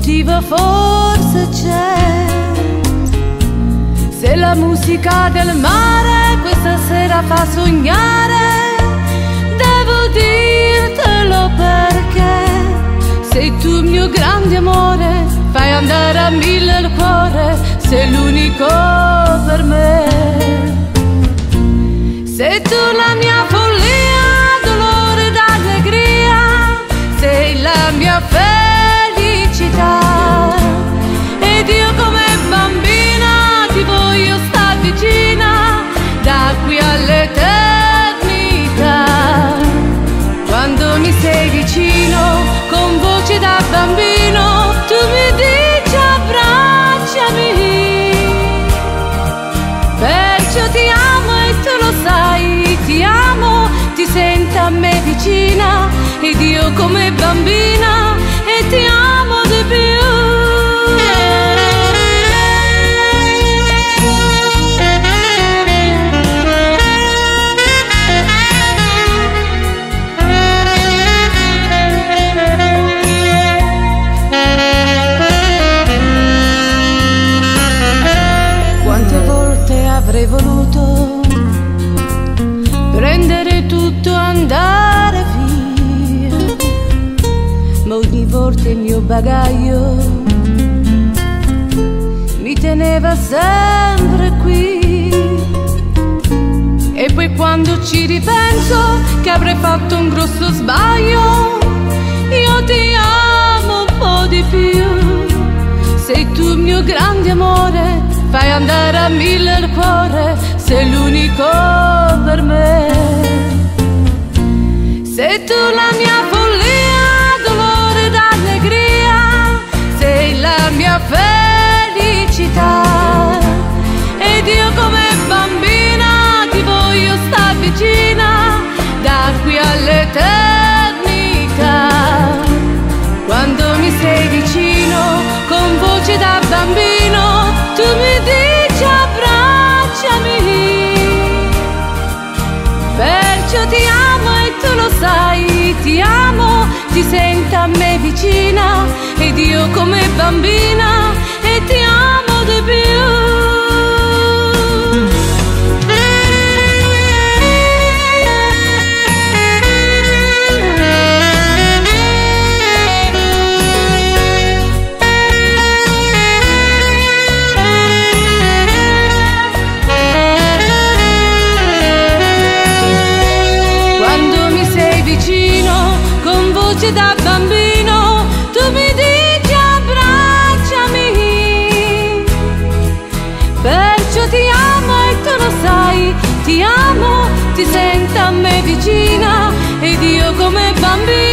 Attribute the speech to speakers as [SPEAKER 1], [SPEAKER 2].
[SPEAKER 1] motivo forse c'è. Se la musica del mare questa sera fa sognare, devo dirtelo perché sei tu mio grande amore, fai andare a mille il cuore, sei l'unico per me. Sei tu la mia follia, dolore ed allegria, sei la mia felicità. Ed io come bambina ti voglio star vicina, da qui all'eternità. Quando mi sei vicino, con voce da bambino, tu mi dici abbracciami. Perciò ti amo e tu lo sai, ti amo, ti sento a me vicina, ed io come bambina e ti amo di più. Quante volte avrei voluto prendere tutto e andare via, ma ogni volta il mio bagaglio mi teneva sempre qui. E poi quando ci ripenso che avrei fatto un grosso sbaglio, io ti amo un po' di più. Sei tu il mio grande amore, fai andare a mille il cuore, sei l'unico per me. Sei tu la mia follia, dolore ed allegria, sei la mia felicità. Ed io come bambina ti voglio star vicina, da qui all'eternità. Quando mi sei vicino, con voce da bambino, tu mi dici abbracciami. Perciò ti amo e tu lo sai, ti amo, ti sento a me vicina, ed io come bambina e ti amo di più. Da bambino tu mi dici abbracciami. Perciò ti amo e tu lo sai, ti amo, ti sento a me vicina, ed io come bambino